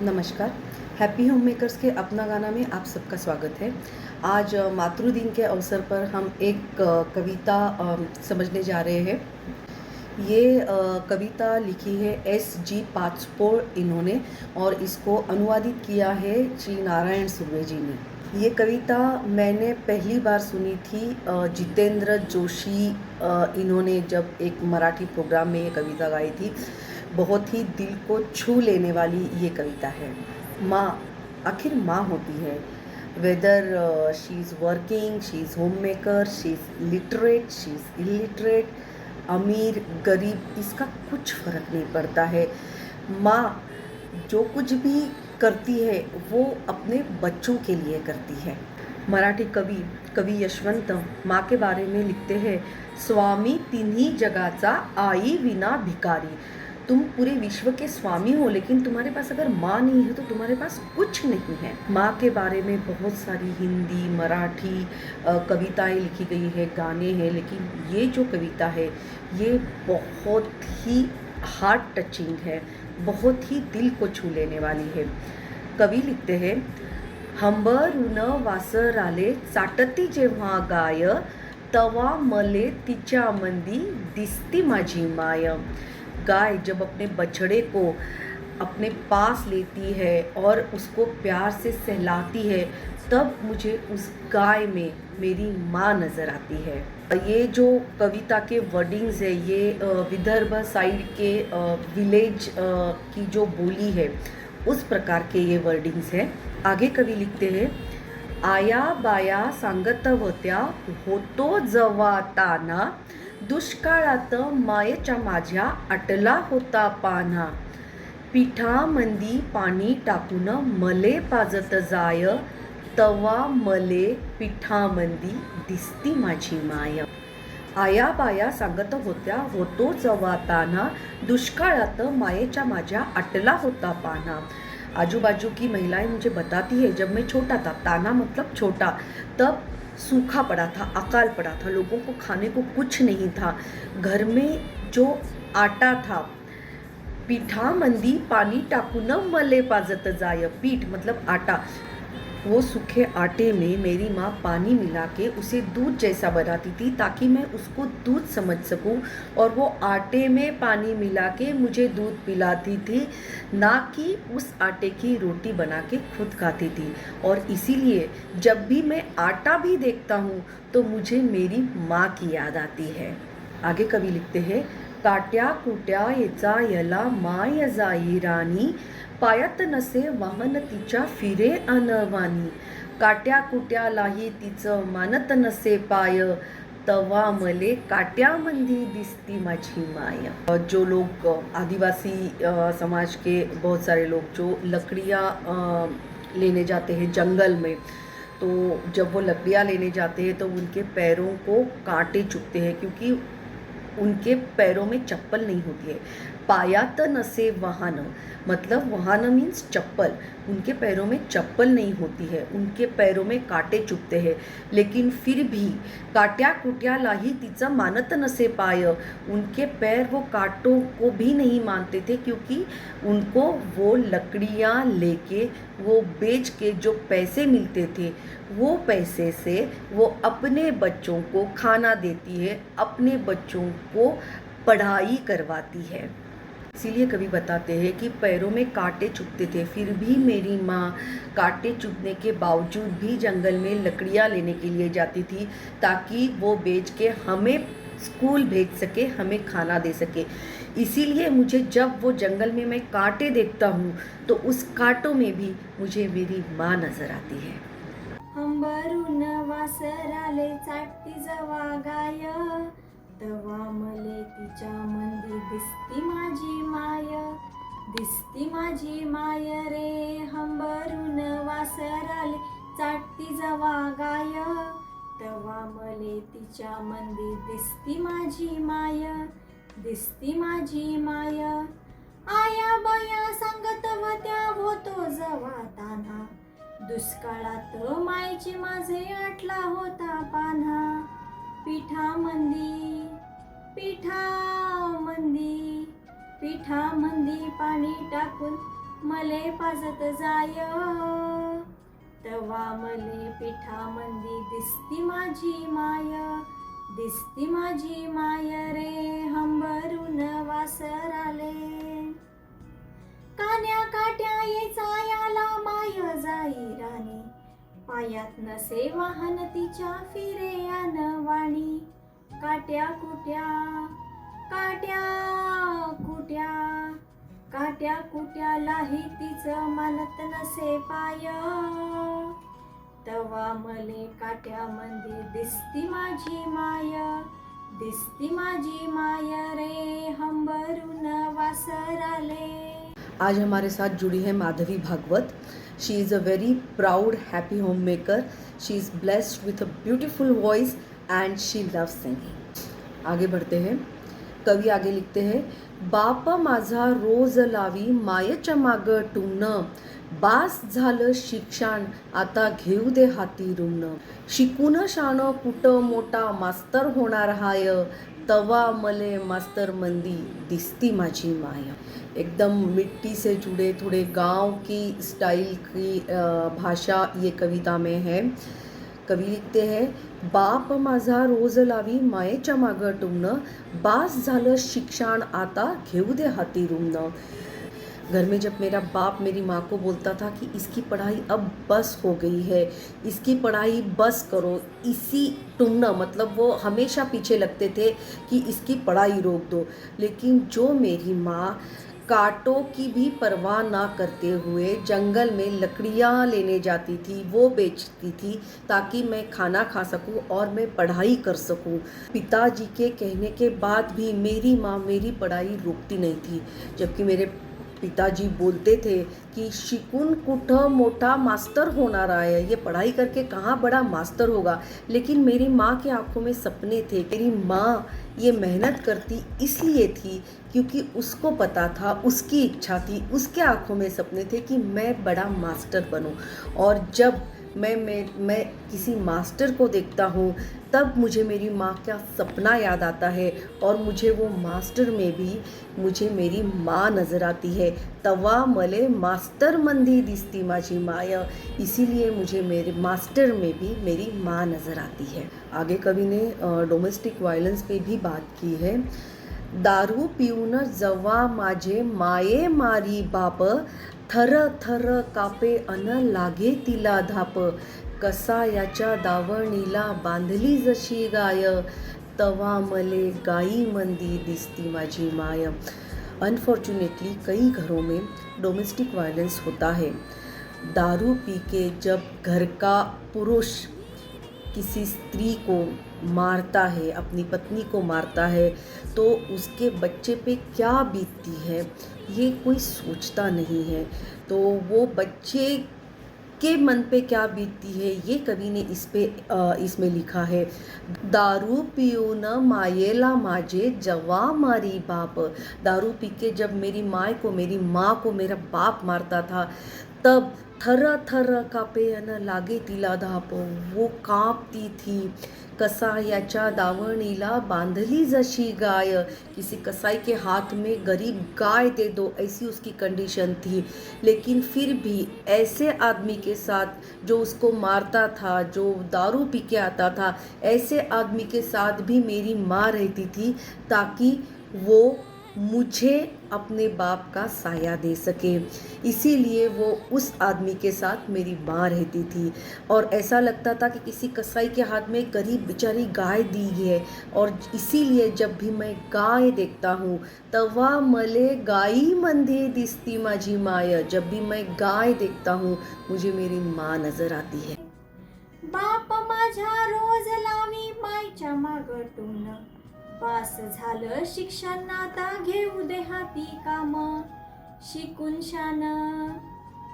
नमस्कार। Happy home makers के अपना गाना में आप सबका स्वागत है। आज मातृ दिन के अवसर पर हम एक कविता समझने जा रहे हैं। ये कविता लिखी है S.G. पाचपोर इन्होंने, और इसको अनुवादित किया है श्री नारायण सुर्वे जी ने। ये कविता मैंने पहली बार सुनी थी जितेंद्र जोशी इन्होंने जब एक मराठी प्रोग्राम में ये कविता गाई थी। बहुत ही दिल को छू लेने वाली ये कविता है। माँ, आखिर माँ होती है। Whether she is working, she is home maker, she is literate, she is illiterate, अमीर गरीब, इसका कुछ फ़र्क नहीं पड़ता है। माँ जो कुछ भी करती है वो अपने बच्चों के लिए करती है। मराठी कवी यशवंत माँ के बारे में लिखते हैं, स्वामी तिन्ही जगाचा, आई विना भिकारी। तुम पूरे विश्व के स्वामी हो, लेकिन तुम्हारे पास अगर माँ नहीं है तो तुम्हारे पास कुछ नहीं है। माँ के बारे में बहुत सारी हिंदी मराठी कविताएं लिखी गई है, गाने हैं, लेकिन ये जो कविता है ये बहुत ही हार्ट टचिंग है, बहुत ही दिल को छू लेने वाली है। कवि लिखते हैं, हंबरून वासराले चाटती जेव्हा गाय, तवा मले तिच्या मंदी दिसती माझी माय। गाय जब अपने बछड़े को अपने पास लेती है और उसको प्यार से सहलाती है, तब मुझे उस गाय में मेरी माँ नज़र आती है। ये जो कविता के वर्डिंग्स है ये विदर्भ साइड के विलेज की जो बोली है उस प्रकार के ये वर्डिंग्स हैं। आगे कवि लिखते हैं, आया बाया सांगत होत्या, होतो जवा ताना, दुष्काळात मायेच्या माझ्या आटला होता पान्हा, पिठामंदी पाणी टाकून मले पाजत जाय, तवा मले पिठामंदी दिसती माझी माय। आया बाया सांगत होत्या, होतो जवा ताना, दुष्काळात मायेच्या माझ्या आटला होता पान्हा। आजू बाजू की महिलाएं मुझे बताती है, जब मैं छोटा था, ताना मतलब छोटा, तब सूखा पड़ा था, अकाल पड़ा था, लोगों को खाने को कुछ नहीं था। घर में जो आटा था, पीठामंदी पानी टाकून मले पाजत जाय, पीठ मतलब आटा, वो सूखे आटे में मेरी माँ पानी मिला के उसे दूध जैसा बनाती थी ताकि मैं उसको दूध समझ सकूं, और वो आटे में पानी मिला के मुझे दूध पिलाती थी, ना कि उस आटे की रोटी बना के खुद खाती थी। और इसीलिए जब भी मैं आटा भी देखता हूँ तो मुझे मेरी माँ की याद आती है। आगे कवि लिखते हैं, काट्या कुट्या येचा यला माय जाई राणी, पायात नसे वाहन तिच्या फिरे अनवानी, काट्या कुट्यालाही तिचं मानत नसे पाय, तवा मले काट्यामंदी दिसती माझी माय। जो लोग आदिवासी समाज के बहुत सारे लोग जो लकड़ियाँ लेने जाते हैं जंगल में, तो जब वो लकड़ियाँ लेने जाते हैं तो उनके पैरों को कांटे चुभते हैं, क्योंकि उनके पैरों में चप्पल नहीं होती है। पायात नसे वाहन मतलब वाहन मीन्स चप्पल, उनके पैरों में चप्पल नहीं होती है, उनके पैरों में कांटे चुभते हैं, लेकिन फिर भी काट्या कुट्यालाही तिचं मानत नसे पाय, उनके पैर वो कांटों को भी नहीं मानते थे, क्योंकि उनको वो लकड़ियाँ लेके वो बेच के जो पैसे मिलते थे, वो पैसे से वो अपने बच्चों को खाना देती है, अपने बच्चों को पढ़ाई करवाती है। इसीलिए कवि बताते हैं कि पैरों में कांटे चुभते थे, फिर भी मेरी माँ कांटे चुभने के बावजूद भी जंगल में लकड़ियाँ लेने के लिए जाती थी, ताकि वो बेच के हमें स्कूल भेज सके, हमें खाना दे सके। इसीलिए मुझे जब वो जंगल में मैं कांटे देखता हूँ तो उस कांटों में भी मुझे मेरी माँ नज़र आती है। हंबरून वासराले चाटती जवा गाय, तवा मले तिच्या मंदी दिसती माझी माय, दिसती माझी माय रे। हंबरून वासराले चाटती जवा गाय, तवा मले तिच्या मंदी दिसती माझी माय, दिसती माझी माय। आया बया सांगत होत्या, होतो जवा ताना, दुष्काळात मायेचे माझे आटला होता पान्हा, पिठामंदी पिठामंदी पिठामंदी पाणी टाकून मले पाजत जाय, तवा मले पिठामंदी दिसती माझी माय, दिसती माझी माय रे हंबरून वासराले. कान्या काट्या ये चायाला माय जाई राणी, पायात नसे वाहन तिच्या फिरे वाणी. काट्या कुट्या काट्या कुट्या काट्या कुट्यालाही तिचं मानत नसे पाय, तवा मले काट्यामंदी दिसती माझी माय, दिसती माझी माय रे हंबरून वासराले. आज हमारे साथ जुड़ी है Madhavi Bhagwat. She is a very proud happy home maker. She is blessed with a beautiful voice and she loves singing. आगे बढ़ते हैं. कवि आगे लिखते हैं, बाप माझा रोज लावी मायेच्या माग टुमणं, बास झालं शिक्षण आता घेऊ दे हाती रुमणं. शिकून शान कुठं मोठा मास्तर होणार हाय, तवा मले मास्तर मंदी दिसती माझी माया. एकदम मिट्टी से जुड़े थोड़े गांव की स्टाइल की भाषा ये कविता में है. कवि लिखते हैं, बाप माझा रोज लावी मायेच्या मागं टुमणं, बास झालं शिक्षण आता घेऊ दे हाती रुमणं. घर में जब मेरा बाप मेरी माँ को बोलता था कि इसकी पढ़ाई अब बस हो गई है, इसकी पढ़ाई बस करो, इसी टुमना मतलब वो हमेशा पीछे लगते थे कि इसकी पढ़ाई रोक दो. लेकिन जो मेरी माँ कांटों की भी परवाह ना करते हुए जंगल में लकड़ियाँ लेने जाती थी, वो बेचती थी ताकि मैं खाना खा सकूं और मैं पढ़ाई कर सकूं. पिताजी के कहने के बाद भी मेरी माँ मेरी पढ़ाई रोकती नहीं थी. जबकि मेरे पिताजी बोलते थे कि शिकून कुठं मोठा मास्टर होणार आहे, ये पढ़ाई करके कहाँ बड़ा मास्टर होगा. लेकिन मेरी माँ के आंखों में सपने थे. मेरी माँ ये मेहनत करती इसलिए थी क्योंकि उसको पता था, उसकी इच्छा थी, उसके आंखों में सपने थे कि मैं बड़ा मास्टर बनूं. और जब मैं किसी मास्टर को देखता हूँ तब मुझे मेरी माँ का सपना याद आता है और मुझे वो मास्टर में भी मुझे मेरी माँ नज़र आती है. तवा मले मास्टर मंदी दिसती माझी माया. इसीलिए मुझे मेरे मास्टर में भी मेरी माँ नज़र आती है. आगे कवि ने डोमेस्टिक वायलेंस पे भी बात की है. दारू पिऊन जवा माझे माये मारी बाप, थर थर कापे अन लागे तिला धाप. कसा याच्या दावणीला बांधली जशी गाय, तवा मले गाई मंदी दिसती माझी माय. अनफॉर्चुनेटली कई घरों में डोमेस्टिक वायलेंस होता है. दारू पी के जब घर का पुरुष किसी स्त्री को मारता है, अपनी पत्नी को मारता है, तो उसके बच्चे पे क्या बीतती है ये कोई सोचता नहीं है. तो वो बच्चे के मन पे क्या बीतती है ये कवि ने इसमें लिखा है. दारू पिऊन मायेला माझे जवा मारी बाप. दारू पी के जब मेरी माँ को मेरा बाप मारता था तब थर थर कापे अन लागे तिला धाप. वो कांपती थी. कसायाच्या दावणीला बांधली जशी गाय. किसी कसाई के हाथ में गरीब गाय दे दो, ऐसी उसकी कंडीशन थी. लेकिन फिर भी ऐसे आदमी के साथ जो उसको मारता था, जो दारू पी के आता था, ऐसे आदमी के साथ भी मेरी माँ रहती थी ताकि वो मुझे अपने बाप का साया दे सके. इसीलिए वो उस आदमी के साथ मेरी माँ रहती थी. और ऐसा लगता था कि किसी कसाई के हाथ में गरीब बेचारी गाय दी है. और इसीलिए जब भी मैं गाय देखता हूँ तवा मले गाई मंदी दिसती माझी माय. जब भी मैं गाय देखता हूँ मुझे मेरी माँ नज़र आती है. बाप माझा रोज लावी मायच्या मागं टुमणं, बास झालं शिक्षण आता घेऊ दे हाती काम. शिकून शान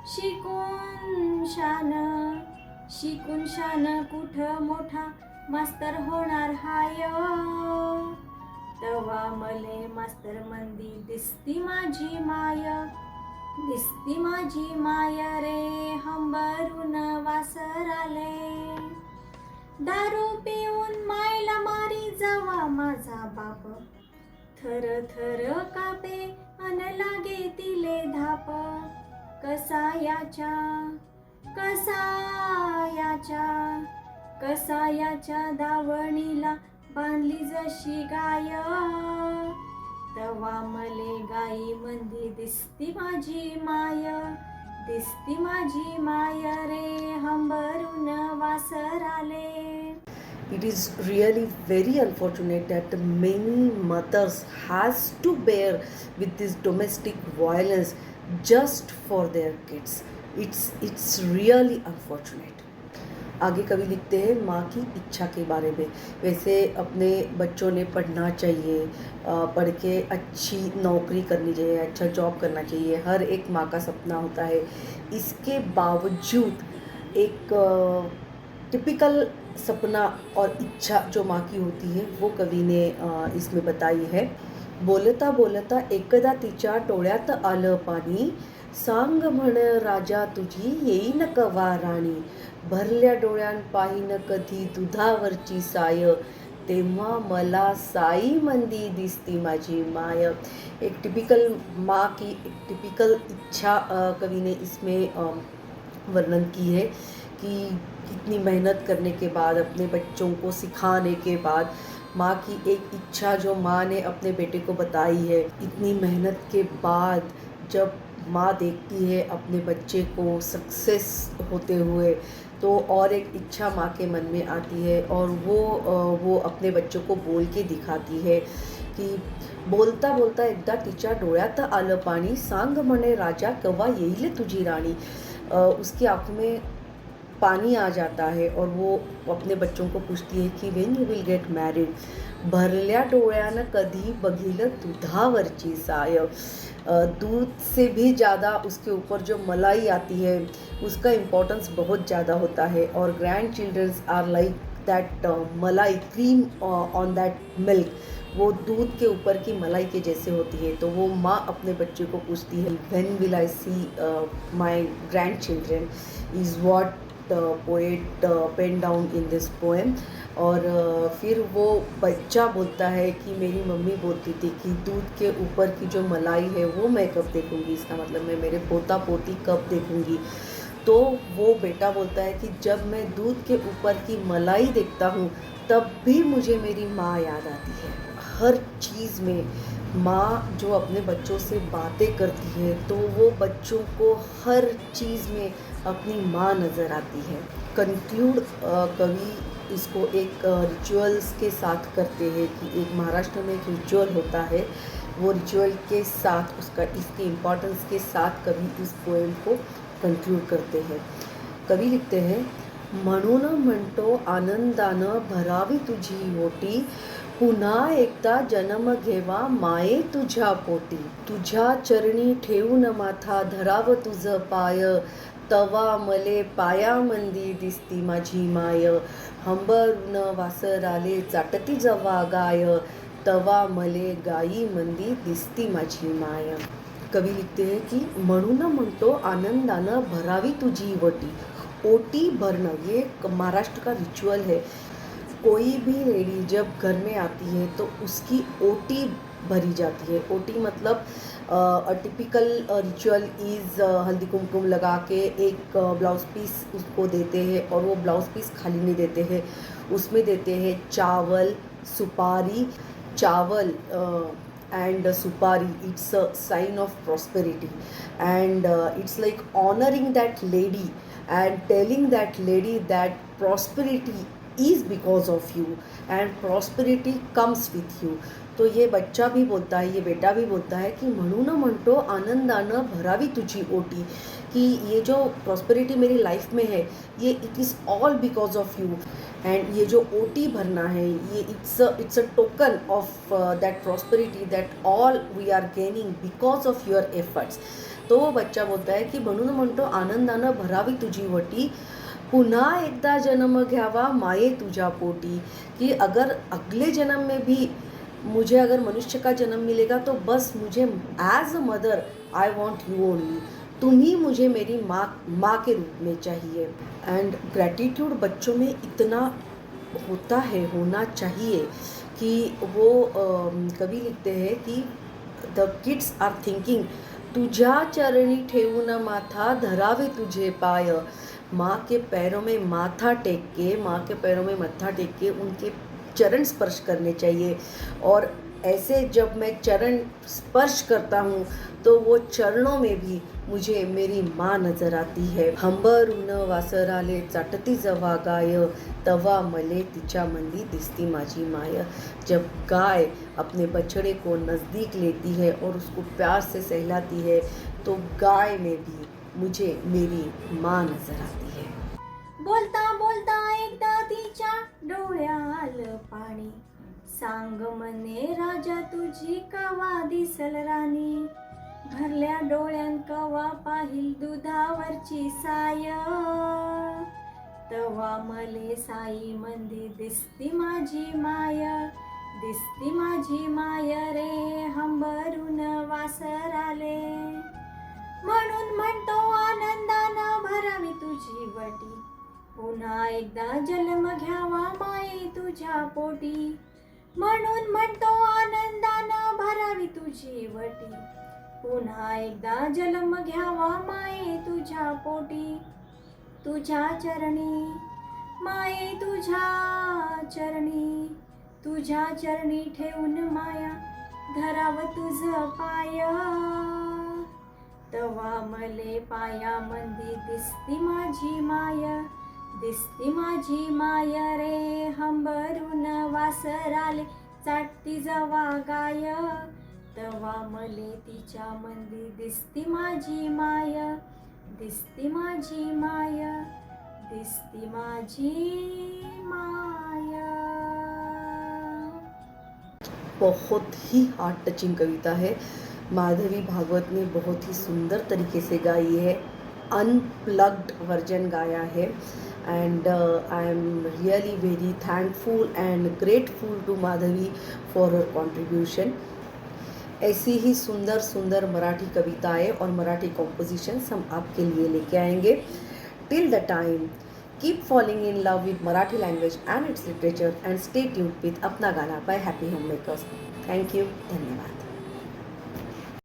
शिकून शान शिकून शान कुठं मोठा मास्तर होणार हाय, तवा मले मास्तर मंदी दिसती माझी माय, दिसती माझी माय रे हंबरून वासराले. दारू पिऊन मायला मारी जावा माझा बाप, थर थर कापे अन लागे तिले धाप. कसायाच्या कसायाच्या कसायाच्या दावणीला बांधली जशी गाय, तवा मले गाई मंदी दिसती माझी माय, दिसती माझी माय रे हंबरून वासराले. It is really very unfortunate that many mothers has to bear with this domestic violence just for their kids. It's really unfortunate. आगे कवि लिखते हैं माँ की इच्छा के बारे में. वैसे अपने बच्चों ने पढ़ना चाहिए, पढ़ के अच्छी नौकरी करनी चाहिए, अच्छा जॉब करना चाहिए, हर एक माँ का सपना होता है. इसके बावजूद एक टिपिकल सपना और इच्छा जो माँ की होती है वो कवि ने इसमें बताई है. बोलता बोलता एकदा तिच्या डोळ्यात आलं पाणी, सांग म्हण राजा तुझी येईन कवा राणी, भरल्या डोळ्यान पाहिन कधी दुधावरची साय, तेव्हा मला साई मंदी दिसती माझी माय. एक टिपिकल माँ की एक टिपिकल इच्छा कवि ने इसमें वर्णन की है कि इतनी मेहनत करने के बाद, अपने बच्चों को सिखाने के बाद, माँ की एक इच्छा जो माँ ने अपने बेटे को बताई है, इतनी मेहनत के बाद जब माँ देखती है अपने बच्चे को सक्सेस होते हुए, तो और एक इच्छा माँ के मन में आती है और वो अपने बच्चों को बोल के दिखाती है कि बोलता बोलता एकदा तिच्या डोळ्यात आलं पाणी, सांग म्हणे राजा कवा येईल तुझी राणी. उसकी आँखों में पानी आ जाता है और वो अपने बच्चों को पूछती है कि when you will get married, भरल्या डोळ्यानं कधी बघील दुधावरची साय. दूध से भी ज़्यादा उसके ऊपर जो मलाई आती है उसका इम्पोर्टेंस बहुत ज़्यादा होता है. और grand childrens are like that malai, cream on that milk, वो दूध के ऊपर की मलाई के जैसे होती है. तो वो माँ अपने बच्चे को पूछती है when will I see my grand children, is what poet pen down in this poem. और फिर वो बच्चा बोलता है कि मेरी मम्मी बोलती थी कि दूध के ऊपर की जो मलाई है वो मैं कब देखूँगी, इसका मतलब मैं मेरे पोता पोती कब देखूँगी. तो वो बेटा बोलता है कि जब मैं दूध के ऊपर की मलाई देखता हूँ तब भी मुझे मेरी माँ याद आती है. हर चीज़ में माँ जो अपने बच्चों से बातें करती है तो वो बच्चों को हर चीज़ में अपनी माँ नज़र आती है. कंक्लूड कवि इसको एक रिचुअल्स के साथ करते हैं कि एक महाराष्ट्र में एक रिचुअल होता है, वो रिचुअल के साथ उसका इसके इम्पोर्टेंस के साथ कवि इस पोएम को कंक्लूड करते हैं. कवि लिखते हैं म्हणून म्हणतो आनंदानं भरावी तुझी ओटी, पुन्हा एकदा जन्म घेवा माये तुझ्या पोटी, तुझ्या चरणी ठेवून माथा धराव तुझ पाय, तवा मले पायामंदी दिसती माझी माय, हंबरून वासराले चाटती जवा गाय, तवा मले गाई मंदी दिसती माझी माय. कवि लिखते हैं कि म्हणून म्हणतो आनंदानं भरावी तुझी ओटी. ओटी भरना ये महाराष्ट्र का रिचुअल है. कोई भी लेडी जब घर में आती है तो उसकी ओटी भरी जाती है. ओटी मतलब typical ritual is Haldi Kumkum लगा के एक ब्लाउज़ पीस उसको देते हैं और वो ब्लाउज़ पीस खाली नहीं देते हैं, उसमें देते हैं चावल, सुपारी. चावल and supari, it's a sign of prosperity, and it's like honoring that lady and telling that lady that prosperity is because of you and prosperity comes with you. तो ये बच्चा भी बोलता है, ये बेटा भी बोलता है कि म्हणून म्हणतो आनंदानं भरावी तुझी ओटी, कि ये जो प्रॉस्पेरिटी मेरी लाइफ में है ये it is all because of you. And ये जो ओटी भरना है ये it's a token of that prosperity that all we are gaining because of your efforts. तो वो बच्चा बोलता है की म्हणून म्हणतो आनंदानं भरावी तुझी ओटी, पुन्हा एकदा जन्म घ्यावा माये तुझ्या पोटी. कि अगर अगले जन्म में भी मुझे अगर मनुष्य का जन्म मिलेगा तो बस मुझे as a mother I want you only, तुम ही मुझे मेरी माँ के रूप में चाहिए. एंड ग्रैटिट्यूड बच्चों में इतना होता है, होना चाहिए कि वो कवि लिखते हैं कि द किड्स आर थिंकिंग तुझ्या चरणी ठेवून माथा धरावे तुझे पाय। माँ के पैरों में माथा टेक के, माँ के पैरों में मत्था टेक के उनके चरण स्पर्श करने चाहिए। और ऐसे जब मैं चरण स्पर्श करता हूँ तो वो चरणों में भी मुझे मेरी माँ नज़र आती है। हंबरून वासराले चाटती जवा गाय, तवा मले तिच्या मंदी दिसती माझी माय। जब गाय अपने बछड़े को नज़दीक लेती है और उसको प्यार से सहलाती है तो गाय में भी मुझे मेरी माँ नज़र आती है। बोलता बोलता एकदा तिच्या डोळ्याल पाणी, सांग मने राजा तुझी कवा दिसल राणी, भरल्या डोळ्यान कवा पाहिल दुधावरची साय, तवा मले साई मंदी दिसती माझी माय, दिसती माझी माय रे हंबरून वासराले, म्हणून म्हणतो आनंदानं भरावी तुझी वटी, पुन्हा एकदा जन्म घ्यावा माये तुझ्या पोटी, म्हणून म्हणतो आनंदानं भरावी तुझी वटी, पुन्हा एकदा जन्म घ्यावा माये तुझ्या पोटी, तुझ्या चरणी माये तुझ्या चरणी ठेवून माया धराव तुझ पाय, तवा मले पाया मंदी दिसती माझी माय, दिसती माझी माय रे हंबरून वासराले चाटती जवा गाय, तवा मले तिच्या मंदी दिसती माझी माय, दिसती माझी माय, दिसती माझी माय। बहुत ही हार्ट टचिंग कविता है। माधवी भागवत ने बहुत ही सुंदर तरीके से गाई है, अनप्लग्ड वर्जन गाया है। And I am really very thankful and grateful to Madhavi for her contribution. ऐसी ही सुंदर सुंदर मराठी कविताएं और मराठी कॉम्पोजिशंस हम आपके लिए लेके आएंगे। Till the time, keep falling in love with Marathi language and its literature and stay tuned with Apna Gaana by happy homemakers. Thank you, धन्यवाद।